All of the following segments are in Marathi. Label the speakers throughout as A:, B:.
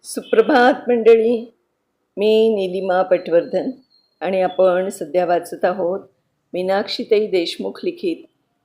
A: सुप्रभात मंडळी. मी नीलिमा पटवर्धन आणि आपण सध्या वाचत आहोत मीनाक्षीताई देशमुख लिखित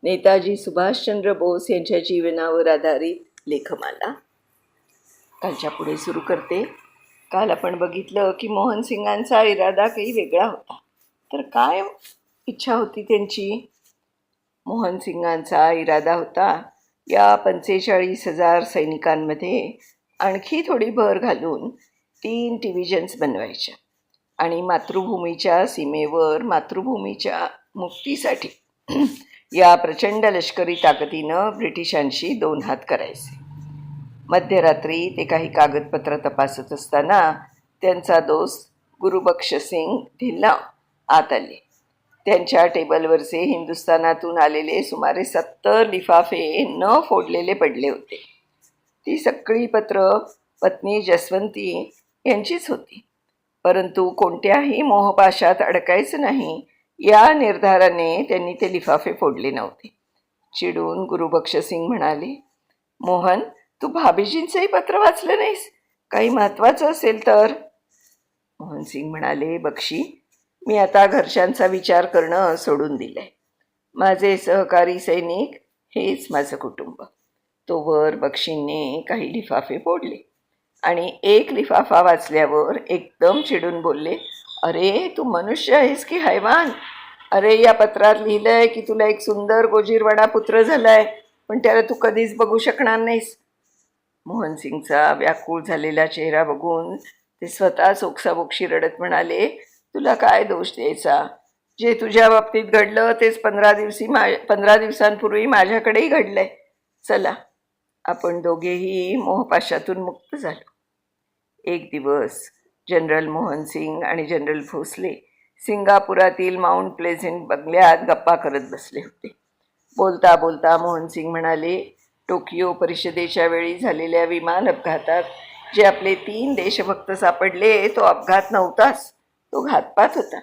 A: नेताजी सुभाषचंद्र बोस यांच्या जीवनावर आधारित लेखमाला. कालच्या पुढे सुरू करते. काल आपण बघितलं की मोहन सिंगांचा इरादा काही वेगळा होता. तर काय इच्छा होती त्यांची? मोहन सिंगांचा इरादा होता या 45,000 सैनिकांमध्ये आणखी थोडी भर घालून 3 डिव्हिजन्स बनवायच्या आणि मातृभूमीच्या सीमेवर मातृभूमीच्या मुक्तीसाठी या प्रचंड लष्करी ताकदीनं ब्रिटिशांशी 2 हात करायचे. मध्यरात्री ते काही कागदपत्र तपासत असताना त्यांचा दोस्त गुरुबक्षसिंग ढिल्ला आत आले. त्यांच्या टेबलवरचे हिंदुस्थानातून आलेले सुमारे 70 लिफाफे न फोडलेले पडले होते. ती सगळी पत्र पत्नी जसवंती यांचीच होती. परंतु कोणत्याही मोहपाशात अडकायचं नाही या निर्धाराने त्यांनी ते लिफाफे फोडले नव्हते. चिडून गुरुबक्षसिंग म्हणाले, मोहन, तू भाभीजींचंही पत्र वाचलं नाहीस? काही महत्त्वाचं असेल तर? मोहनसिंग म्हणाले, बक्षी, मी आता घरच्यांचा विचार करणं सोडून दिलंय. माझे सहकारी सैनिक हेच माझं कुटुंब. तोवर बक्षींनी काही लिफाफे फोडले आणि एक लिफाफा वाचल्यावर एकदम चिडून बोलले, अरे तू मनुष्य आहेस की हैवान? अरे या पत्रात लिहिलंय की तुला एक सुंदर गोजीरवाडा पुत्र झालाय, पण त्याला तू कधीच बघू शकणार नाहीस. मोहनसिंगचा व्याकुळ झालेला चेहरा बघून ते स्वतःच ओक्साबोक्षी रडत म्हणाले, तुला काय दोष द्यायचा? जे तुझ्या बाबतीत घडलं तेच 15 दिवसांपूर्वी माझ्याकडेही घडलंय. चला, आपण दोघेही मोहपाशातून मुक्त झालो. एक दिवस जनरल मोहनसिंग आणि जनरल भोसले सिंगापुरातील माउंट प्लेझेंट बंगल्यात गप्पा करत बसले होते. बोलता बोलता मोहनसिंग म्हणाले, टोकियो परिषदेच्या वेळी झालेल्या विमान अपघातात जे आपले 3 देशभक्त सापडले तो अपघात नव्हताच, तो घातपात होता.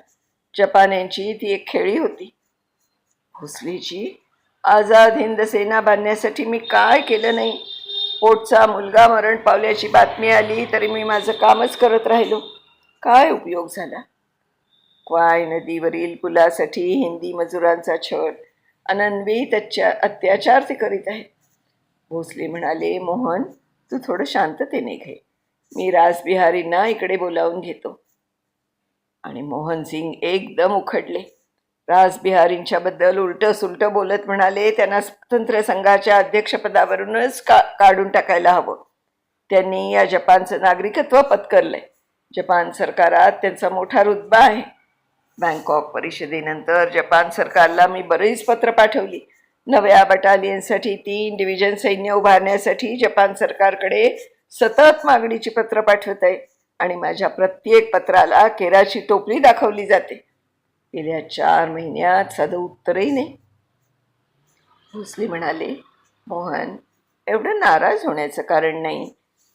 A: जपान्यांची ती एक खेळी होती. भोसलेजी, आझाद हिंद सेना बांधण्यासाठी मी काय केलं नाही? पोटचा मुलगा मरण पावल्याची बातमी आली तरी मी माझं कामच करत राहिलो. काय उपयोग झाला? क्वाय नदीवरील पुलासाठी हिंदी मजुरांचा छळ, अनन्वित अत्याचार ते करीत आहे. भोसले म्हणाले, मोहन, तू थोडं शांततेने घे. मी रासबिहारींना इकडे बोलावून घेतो. आणि मोहनसिंग एकदम उखडले. रासबिहारींच्या बद्दल उलटं सुलटं बोलत म्हणाले, त्यांना स्वातंत्र्य संघाच्या अध्यक्षपदावरूनच काढून टाकायला हवं. त्यांनी या जपानचं नागरिकत्व पत्करलंय. जपान सरकारात त्यांचा मोठा रुतबा आहे. बँकॉक परिषदेनंतर जपान सरकारला मी बरीच पत्र पाठवली. नव्या बटालियनसाठी 3 डिव्हिजन सैन्य उभारण्यासाठी जपान सरकारकडे सतत मागणीची पत्र पाठवत आहे आणि माझ्या प्रत्येक पत्राला केराची टोपली दाखवली जाते. गेल्या 4 महिन्यात साधं उत्तरही नाही. भोसले म्हणाले, मोहन, एवढं नाराज होण्याचं कारण नाही.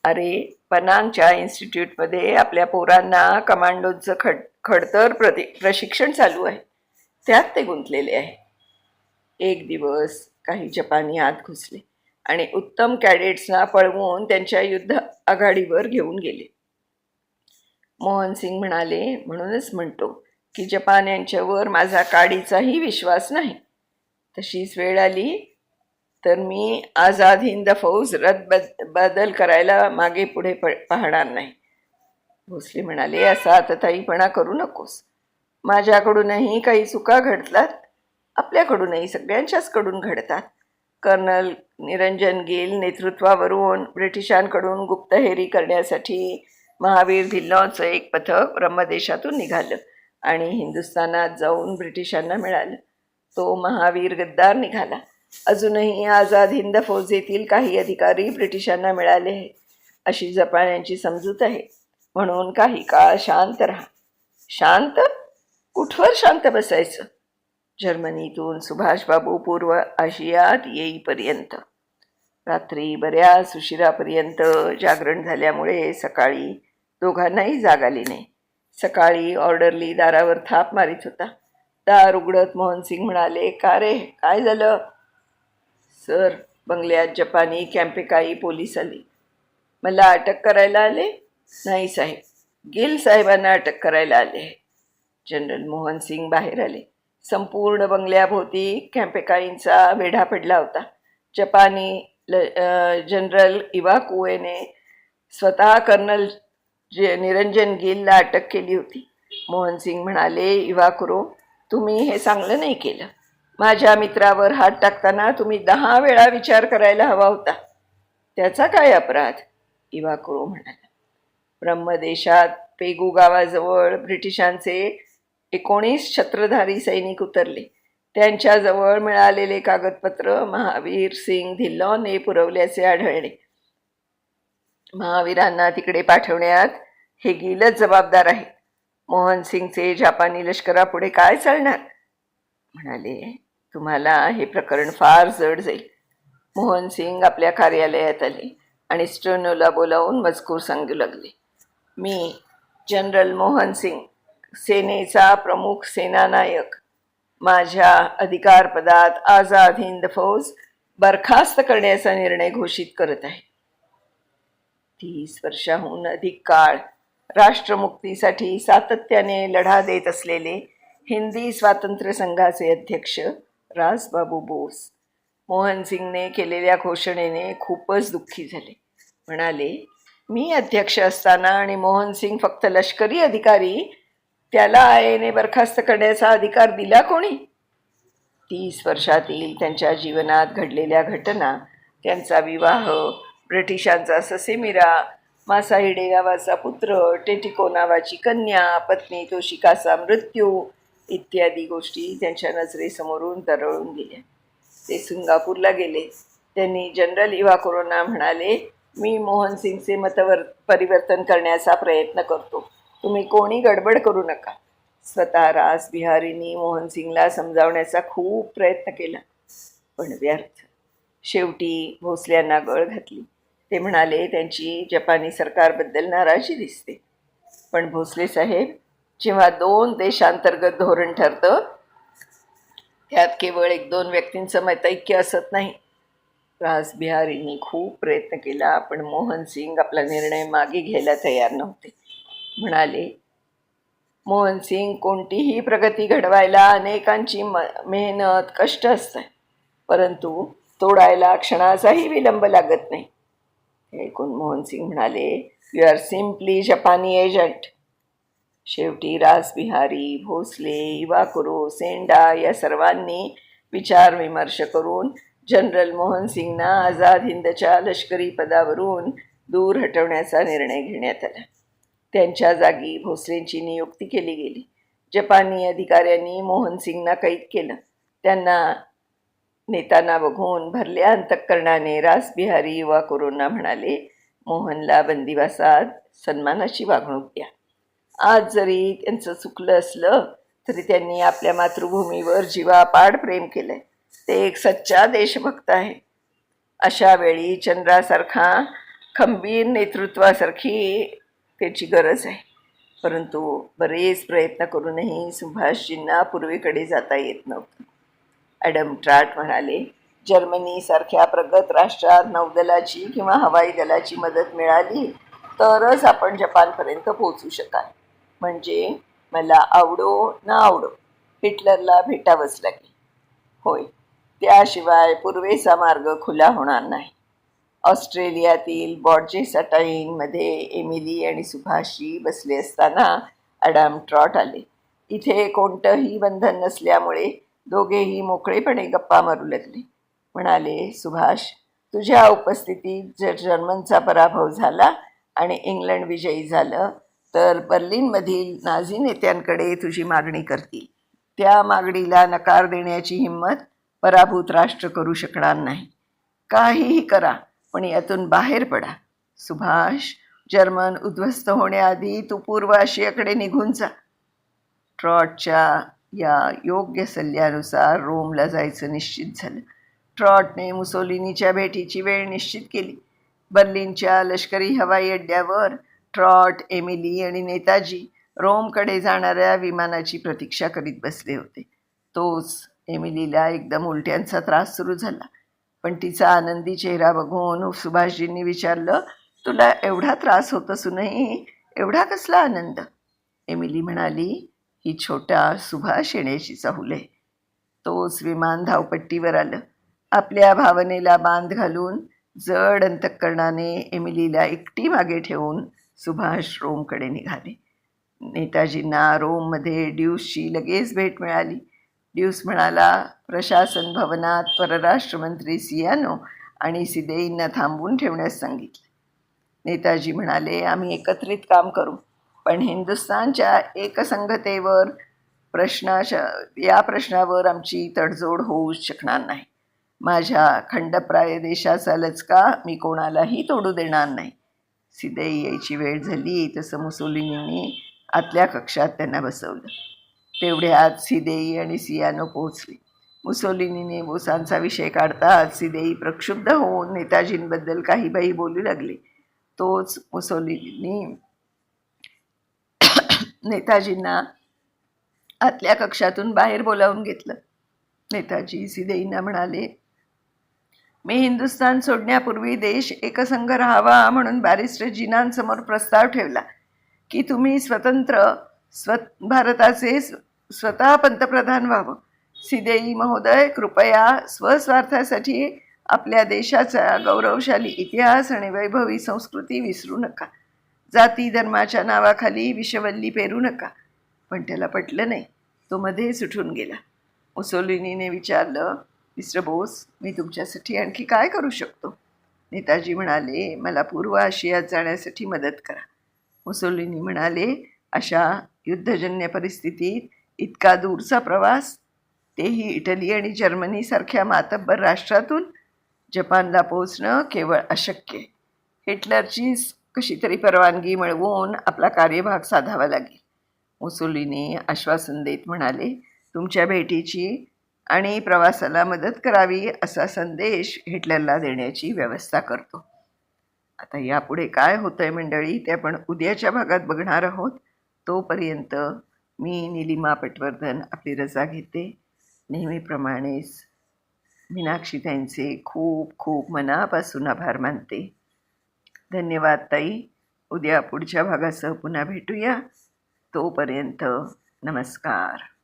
A: अरे, पनांगच्या इन्स्टिट्यूटमध्ये आपल्या पोरांना कमांडोचं खडतर प्रशिक्षण चालू आहे. त्यात ते गुंतलेले आहे. एक दिवस काही जपानी आत घुसले आणि उत्तम कॅडेट्सना पळवून त्यांच्या युद्ध आघाडीवर घेऊन गेले. मोहनसिंग म्हणाले, म्हणूनच म्हणतो की जपान यांच्यावर माझा काडीचाही विश्वास नाही. तशीच वेळ आली तर मी आझाद हिंद फौज बदल करायला मागे पुढे पाहणार नाही. भोसले म्हणाले, असा आतताईपणा करू नकोस. माझ्याकडूनही काही चुका घडतात, आपल्याकडूनही सगळ्यांच्याच कडून घडतात. कर्नल निरंजन गिल नेतृत्वावरून ब्रिटिशांकडून गुप्तहेरी करण्यासाठी महावीर धिल्लॉंचं एक पथक ब्रह्मदेशातून निघालं आणि हिंदुस्थानात जाऊन ब्रिटिशांना मिळालं. तो महावीर गद्दार निघाला. अजूनही आझाद हिंद फौजेतील काही अधिकारी ब्रिटिशांना मिळाले आहेत अशी जपान्यांची समजूत आहे. म्हणून काही काळ शांत राहा. शांत? कुठवर शांत बसायचं? जर्मनीतून सुभाषबाबू पूर्व आशियात येईपर्यंत. रात्री बऱ्याच उशिरापर्यंत जागरण झाल्यामुळे सकाळी दोघांनाही जाग आली नाही. सकाळी ऑर्डरली दारावर थाप मारित होता. दार उघडत मोहनसिंग म्हणाले, का रे, काय झालं? सर, बंगल्यात जपानी कॅम्पेकाई पोलीस आली. मला अटक करायला आले. नाही साहेब, गिल साहेबांना अटक करायला आले आहे. जनरल मोहन सिंग बाहेर आले. संपूर्ण बंगल्याभोवती कॅम्पेकाईंचा वेढा पडला होता. जपानी जनरल इवाकुएने स्वतः कर्नल निरंजन गिलला अटक केली होती. मोहन सिंग म्हणाले, इवाकुरो, तुम्ही हे चांगलं नाही केलं. माझ्या मित्रावर हात टाकताना तुम्ही 10 वेळा विचार करायला हवा होता. त्याचा काय अपराध? इवाकुरो म्हणाला. ब्रह्मदेशात पेगू गावाजवळ ब्रिटिशांचे 19 छत्रधारी सैनिक उतरले. त्यांच्याजवळ मिळालेले कागदपत्र महावीर सिंग धिल्लॉनने पुरवल्याचे आढळले. महावीरांना तिकडे पाठवण्यात हे गिलच जबाबदार आहे. मोहन सिंगचे जपानी लष्करापुढे काय चालणार? म्हणाले, तुम्हाला हे प्रकरण फार जड जाईल. मोहन सिंग आपल्या कार्यालयात आले आणि स्टोनोला बोलावून मजकूर सांगू लागले. मी जनरल मोहन सिंग, सेनेचा प्रमुख सेनानायक, माझ्या अधिकारपदात आझाद हिंद फौज बरखास्त करण्याचा निर्णय घोषित करत आहे. 30 वर्षाहून अधिक काळ राष्ट्रमुक्तीसाठी सातत्याने लढा देत असलेले हिंदी स्वातंत्र्य संघाचे अध्यक्ष राजबाबू बोस मोहन सिंगने केलेल्या घोषणेने खूपच दुःखी झाले. म्हणाले, मी अध्यक्ष असताना आणि मोहन सिंग फक्त लष्करी अधिकारी, त्याला आयेने बरखास्त करण्याचा अधिकार दिला कोणी? 30 वर्षातील त्यांच्या जीवनात घडलेल्या घटना, त्यांचा विवाह, ब्रिटिशांचा ससेमिरा, मासाहिडे गावाचा पुत्र, टेटिको नावाची कन्या, पत्नी तोशिकाचा मृत्यू इत्यादी गोष्टी त्यांच्या नजरेसमोरून तरळून गेल्या. ते सिंगापूरला गेले. त्यांनी जनरल इवाकुरोंना म्हणाले, मी मोहन सिंगचे परिवर्तन करण्याचा प्रयत्न करतो. तुम्ही कोणी गडबड करू नका. स्वतः रास बिहारींनी मोहन सिंगला समजावण्याचा खूप प्रयत्न केला, पण व्यर्थ. शेवटी भोसल्यांना गळ घातली. ते म्हणाले, त्यांची जपानी सरकारबद्दल नाराजी दिसते. पण भोसले साहेब, जेव्हा 2 देशांतर्गत धोरण ठरतं, त्यात केवळ 1-2 व्यक्तींचं मतैक्य असत नाही. रासबिहारींनी खूप प्रयत्न केला, पण मोहन सिंग आपला निर्णय मागे घ्यायला तयार नव्हते. म्हणाले, मोहन सिंग, कोणतीही प्रगती घडवायला अनेकांची मेहनत, कष्ट असतं, परंतु तोडायला क्षणाचाही विलंब लागत नाही. हे ऐकून मोहन सिंग म्हणाले, यू आर सिम्पली जपानी एजंट. शेवटी रासबिहारी, भोसले, इवाकुरो, सेंडा या सर्वांनी विचारविमर्श करून जनरल मोहन सिंगना आझाद हिंदच्या लष्करी पदावरून दूर हटवण्याचा निर्णय घेण्यात आला. त्यांच्या जागी भोसलेंची नियुक्ती केली गेली. जपानी अधिकाऱ्यांनी मोहन सिंगना कैद केलं. त्यांना नेताना बघून भरल्या अंतःकरणाने रासबिहारी इवाकुरोंना म्हणाले, मोहनला बंदिवासात सन्मानाची वागणूक द्या. आज जरी त्यांचं चुकलं असलं तरी त्यांनी आपल्या मातृभूमीवर जीवापाड प्रेम केलंय. ते एक सच्चा देशभक्त आहे. अशा वेळी चंद्रासारखा खंबीर नेतृत्वासारखी त्याची गरज आहे. परंतु बरेच प्रयत्न करूनही सुभाषजींना पूर्वेकडे जाता येत नव्हतं. ॲडम ट्राट म्हणाले, जर्मनीसारख्या प्रगत राष्ट्रात नौदलाची किंवा हवाई दलाची मदत मिळाली तरच आपण जपानपर्यंत पोहोचू शकाल. म्हणजे मला आवडो ना आवडो, हिटलरला भेटावंच लागेल. होय, त्याशिवाय पूर्वेचा मार्ग खुला होणार नाही. ऑस्ट्रेलियातील बॉर्जेसटाईनमध्ये एमिली आणि सुभाषजी बसले असताना ॲडम ट्रॉट आले. इथे कोणतंही बंधन नसल्यामुळे दोघेही मोकळेपणे गप्पा मारू लागले. म्हणाले, सुभाष, तुझ्या उपस्थितीत जर जर्मनचा पराभव झाला आणि इंग्लंड विजयी झालं तर बर्लिनमधील नाझी नेत्यांकडे तुझी मागणी करतील. त्या मागणीला नकार देण्याची हिंमत पराभूत राष्ट्र करू शकणार नाही. काहीही करा, पण यातून बाहेर पडा. सुभाष, जर्मन उद्ध्वस्त होण्याआधी तू पूर्व आशियाकडे निघून जा. ट्रॉटच्या या योग्य सल्ल्यानुसार रोमला जायचं निश्चित झालं. ट्रॉटने मुसोलिनीच्या भेटीची वेळ निश्चित केली. बर्लिनच्या लष्करी हवाई अड्ड्यावर ट्रॉट, एमिली आणि नेताजी रोमकडे जाणाऱ्या विमानाची प्रतीक्षा करीत बसले होते. तोच एमिलीला एकदम उलट्यांचा त्रास सुरू झाला. पण तिचा आनंदी चेहरा बघून सुभाषजींनी विचारलं, तुला एवढा त्रास होत असूनही एवढा कसला आनंद? एमिली म्हणाली, ही छोट्या सुभाष येण्याची चाहूल आहे. तोच विमान धावपट्टीवर आलं. आपल्या भावनेला बांध घालून जड अंतःकरणाने एमिलीला एकटी मागे ठेवून सुभाष रोमकडे निघाले. नेताजींना रोममध्ये ड्यूसची लगेच भेट मिळाली. ड्यूस म्हणाला, प्रशासन भवनात परराष्ट्रमंत्री सियानो आणि सिदेईंना थांबवून ठेवण्यास सांगितले. नेताजी म्हणाले, आम्ही एकत्रित काम करू, पण हिंदुस्थानच्या एकसंघतेवर या प्रश्नावर आमची तडजोड होऊच शकणार नाही. माझ्या खंडप्राय देशाचा लचका मी कोणालाही तोडू देणार नाही. सिदेई यायची वेळ झाली तसं मुसोलिनींनी आतल्या कक्षात त्यांना बसवलं. तेवढ्यात सिदेई आणि सियानो पोहोचले. मुसोलिनीने बोसांचा विषय काढताच सिदेई प्रक्षुब्ध होऊन नेताजींबद्दल काही बाई बोलू लागले. तोच मुसोलिनी नेताजींना आतल्या कक्षातून बाहेर बोलावून घेतलं. नेताजी सिदेईंना म्हणाले, मी हिंदुस्थान सोडण्यापूर्वी देश एकसंघ राहावा म्हणून बॅरिस्टर जिनांसमोर प्रस्ताव ठेवला की तुम्ही भारताचे स्वतः पंतप्रधान व्हावं. सिदेई महोदय, कृपया स्वस्वार्थासाठी आपल्या देशाचा गौरवशाली इतिहास आणि वैभवी संस्कृती विसरू नका. जाती धर्माच्या नावाखाली विषवल्ली पेरू नका. पण त्याला पटलं नाही. तो मध्येच उठून गेला. मुसोलिनीने विचारलं, मिस्टर बोस, मी तुमच्यासाठी आणखी काय करू शकतो? नेताजी म्हणाले, मला पूर्व आशियात जाण्यासाठी मदत करा. मुसोलिनी म्हणाले, अशा युद्धजन्य परिस्थितीत इतका दूरचा प्रवास, तेही इटली आणि जर्मनीसारख्या मातब्बर राष्ट्रातून? जपानला पोहोचणं केवळ अशक्य. हिटलरचीच कशी तरी परवानगी मिळवून आपला कार्यभाग साधावा लागेल. मुसोलिनी आश्वासन देत म्हणाले, तुमच्या भेटीची आणि प्रवासाला मदत करावी असा संदेश हिटलरला देण्याची व्यवस्था करतो. आता यापुढे काय होतंय मंडळी, ते आपण उद्याच्या भागात बघणार आहोत. तोपर्यंत मी निलिमा पटवर्धन आपली रजा घेते. नेहमीप्रमाणेच मीनाक्षीताईंचे खूप खूप मनापासून आभार मानते. धन्यवाद ताई. उद्या पुढच्या भागासह पुन्हा भेटूया. तोपर्यंत नमस्कार.